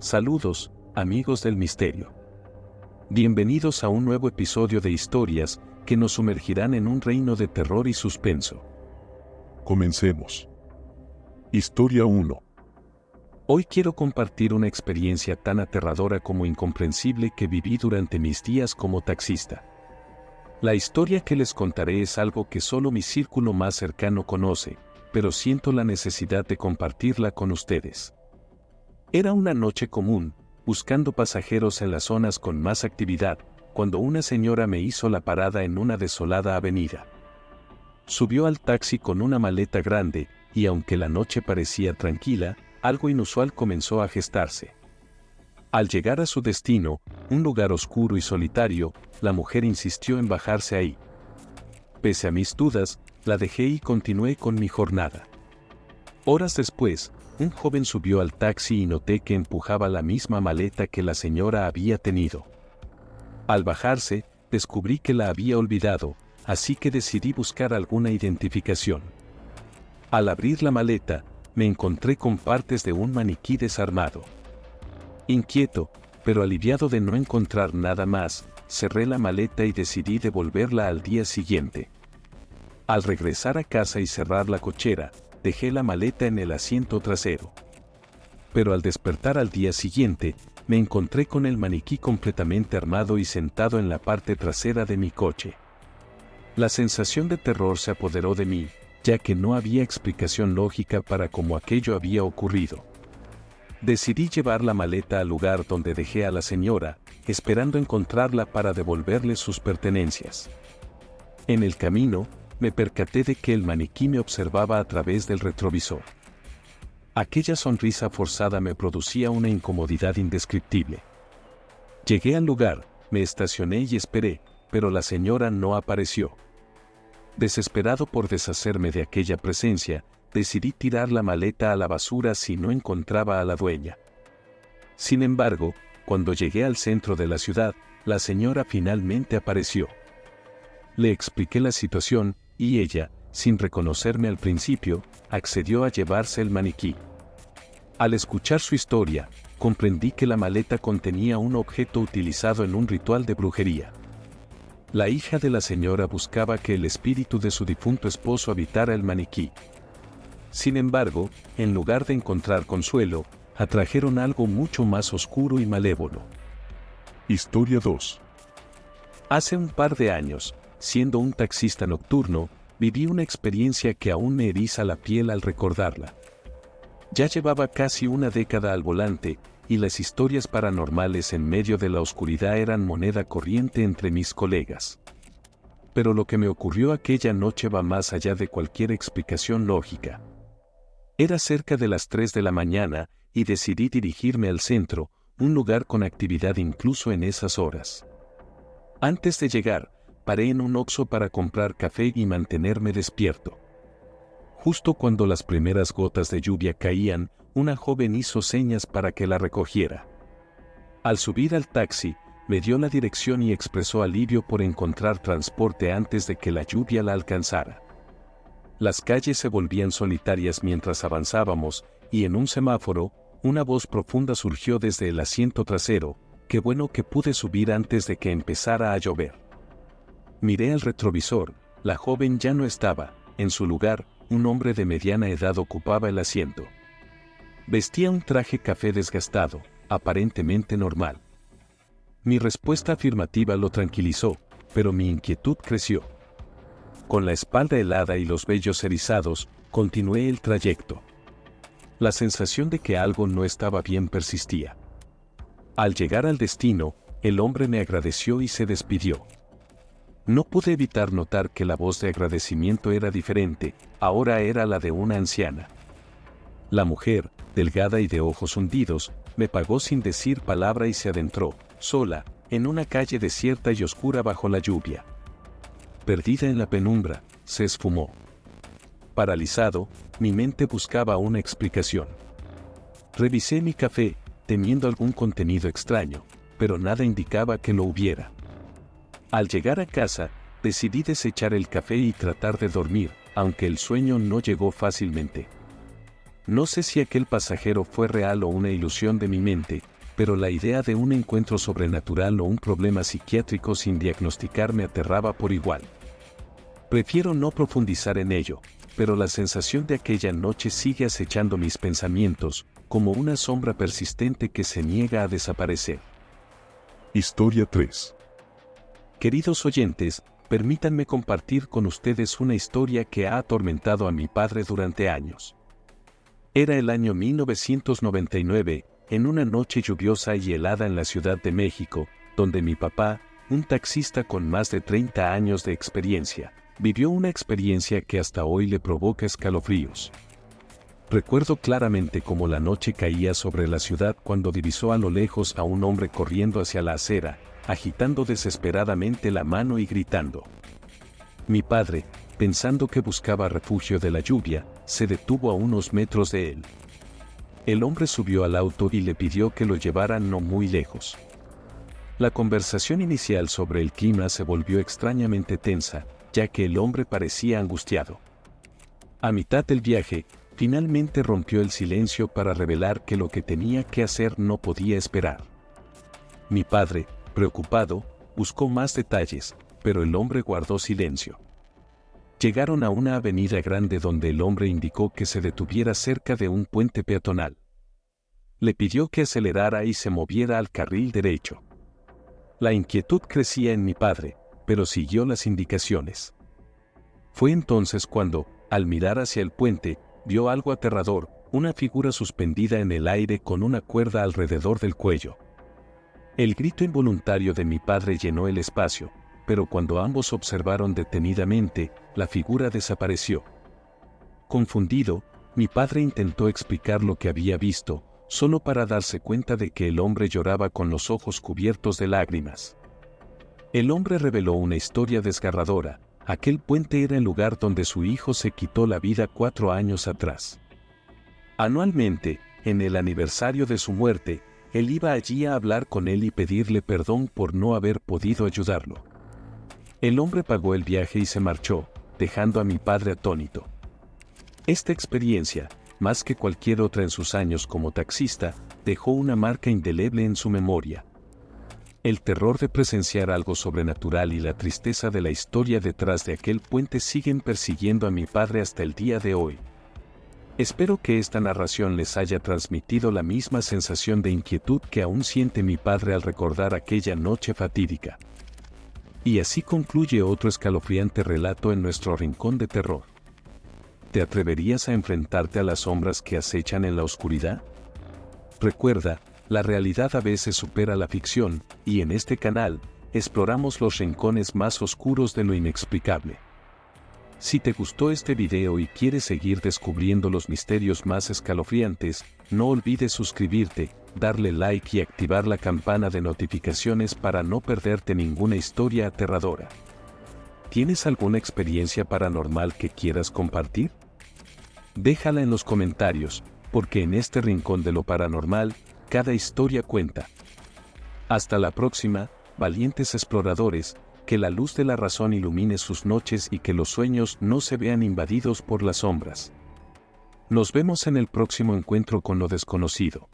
Saludos, amigos del misterio. Bienvenidos a un nuevo episodio de historias que nos sumergirán en un reino de terror y suspenso. Comencemos. Historia 1. Hoy quiero compartir una experiencia tan aterradora como incomprensible que viví durante mis días como taxista. La historia que les contaré es algo que solo mi círculo más cercano conoce, pero siento la necesidad de compartirla con ustedes. Era una noche común, buscando pasajeros en las zonas con más actividad, cuando una señora me hizo la parada en una desolada avenida. Subió al taxi con una maleta grande, y aunque la noche parecía tranquila, algo inusual comenzó a gestarse. Al llegar a su destino, un lugar oscuro y solitario, la mujer insistió en bajarse ahí. Pese a mis dudas, la dejé y continué con mi jornada. Horas después, un joven subió al taxi y noté que empujaba la misma maleta que la señora había tenido. Al bajarse, descubrí que la había olvidado, así que decidí buscar alguna identificación. Al abrir la maleta, me encontré con partes de un maniquí desarmado. Inquieto, pero aliviado de no encontrar nada más, cerré la maleta y decidí devolverla al día siguiente. Al regresar a casa y cerrar la cochera, dejé la maleta en el asiento trasero. Pero al despertar al día siguiente, me encontré con el maniquí completamente armado y sentado en la parte trasera de mi coche. La sensación de terror se apoderó de mí, ya que no había explicación lógica para cómo aquello había ocurrido. Decidí llevar la maleta al lugar donde dejé a la señora, esperando encontrarla para devolverle sus pertenencias. En el camino, me percaté de que el maniquí me observaba a través del retrovisor. Aquella sonrisa forzada me producía una incomodidad indescriptible. Llegué al lugar, me estacioné y esperé, pero la señora no apareció. Desesperado por deshacerme de aquella presencia, decidí tirar la maleta a la basura si no encontraba a la dueña. Sin embargo, cuando llegué al centro de la ciudad, la señora finalmente apareció. Le expliqué la situación, y ella, sin reconocerme al principio, accedió a llevarse el maniquí. Al escuchar su historia, comprendí que la maleta contenía un objeto utilizado en un ritual de brujería. La hija de la señora buscaba que el espíritu de su difunto esposo habitara el maniquí. Sin embargo, en lugar de encontrar consuelo, atrajeron algo mucho más oscuro y malévolo. Historia 2. Hace un par de años, siendo un taxista nocturno, viví una experiencia que aún me eriza la piel al recordarla. Ya llevaba casi una década al volante, y las historias paranormales en medio de la oscuridad eran moneda corriente entre mis colegas. Pero lo que me ocurrió aquella noche va más allá de cualquier explicación lógica. Era cerca de las 3 de la mañana, y decidí dirigirme al centro, un lugar con actividad incluso en esas horas. Antes de llegar, paré en un Oxxo para comprar café y mantenerme despierto. Justo cuando las primeras gotas de lluvia caían, una joven hizo señas para que la recogiera. Al subir al taxi, me dio la dirección y expresó alivio por encontrar transporte antes de que la lluvia la alcanzara. Las calles se volvían solitarias mientras avanzábamos, y en un semáforo, una voz profunda surgió desde el asiento trasero: «Qué bueno que pude subir antes de que empezara a llover». Miré al retrovisor, la joven ya no estaba, en su lugar, un hombre de mediana edad ocupaba el asiento. Vestía un traje café desgastado, aparentemente normal. Mi respuesta afirmativa lo tranquilizó, pero mi inquietud creció. Con la espalda helada y los vellos erizados, continué el trayecto. La sensación de que algo no estaba bien persistía. Al llegar al destino, el hombre me agradeció y se despidió. No pude evitar notar que la voz de agradecimiento era diferente, ahora era la de una anciana. La mujer, delgada y de ojos hundidos, me pagó sin decir palabra y se adentró, sola, en una calle desierta y oscura bajo la lluvia. Perdida en la penumbra, se esfumó. Paralizado, mi mente buscaba una explicación. Revisé mi café, temiendo algún contenido extraño, pero nada indicaba que lo hubiera. Al llegar a casa, decidí desechar el café y tratar de dormir, aunque el sueño no llegó fácilmente. No sé si aquel pasajero fue real o una ilusión de mi mente, pero la idea de un encuentro sobrenatural o un problema psiquiátrico sin diagnosticar me aterraba por igual. Prefiero no profundizar en ello, pero la sensación de aquella noche sigue acechando mis pensamientos, como una sombra persistente que se niega a desaparecer. Historia 3. Queridos oyentes, permítanme compartir con ustedes una historia que ha atormentado a mi padre durante años. Era el año 1999, en una noche lluviosa y helada en la Ciudad de México, donde mi papá, un taxista con más de 30 años de experiencia, vivió una experiencia que hasta hoy le provoca escalofríos. Recuerdo claramente cómo la noche caía sobre la ciudad cuando divisó a lo lejos a un hombre corriendo hacia la acera, agitando desesperadamente la mano y gritando. Mi padre, pensando que buscaba refugio de la lluvia, se detuvo a unos metros de él. El hombre subió al auto y le pidió que lo llevaran no muy lejos. La conversación inicial sobre el clima se volvió extrañamente tensa, ya que el hombre parecía angustiado. A mitad del viaje, finalmente rompió el silencio para revelar que lo que tenía que hacer no podía esperar. Mi padre, preocupado, buscó más detalles, pero el hombre guardó silencio. Llegaron a una avenida grande donde el hombre indicó que se detuviera cerca de un puente peatonal. Le pidió que acelerara y se moviera al carril derecho. La inquietud crecía en mi padre, pero siguió las indicaciones. Fue entonces cuando, al mirar hacia el puente, vio algo aterrador, una figura suspendida en el aire con una cuerda alrededor del cuello. El grito involuntario de mi padre llenó el espacio, pero cuando ambos observaron detenidamente, la figura desapareció. Confundido, mi padre intentó explicar lo que había visto, solo para darse cuenta de que el hombre lloraba con los ojos cubiertos de lágrimas. El hombre reveló una historia desgarradora. Aquel puente era el lugar donde su hijo se quitó la vida 4 años atrás. Anualmente, en el aniversario de su muerte, él iba allí a hablar con él y pedirle perdón por no haber podido ayudarlo. El hombre pagó el viaje y se marchó, dejando a mi padre atónito. Esta experiencia, más que cualquier otra en sus años como taxista, dejó una marca indeleble en su memoria. El terror de presenciar algo sobrenatural y la tristeza de la historia detrás de aquel puente siguen persiguiendo a mi padre hasta el día de hoy. Espero que esta narración les haya transmitido la misma sensación de inquietud que aún siente mi padre al recordar aquella noche fatídica. Y así concluye otro escalofriante relato en nuestro rincón de terror. ¿Te atreverías a enfrentarte a las sombras que acechan en la oscuridad? Recuerda, la realidad a veces supera la ficción, y en este canal, exploramos los rincones más oscuros de lo inexplicable. Si te gustó este video y quieres seguir descubriendo los misterios más escalofriantes, no olvides suscribirte, darle like y activar la campana de notificaciones para no perderte ninguna historia aterradora. ¿Tienes alguna experiencia paranormal que quieras compartir? Déjala en los comentarios, porque en este rincón de lo paranormal, cada historia cuenta. Hasta la próxima, valientes exploradores, que la luz de la razón ilumine sus noches y que los sueños no se vean invadidos por las sombras. Nos vemos en el próximo encuentro con lo desconocido.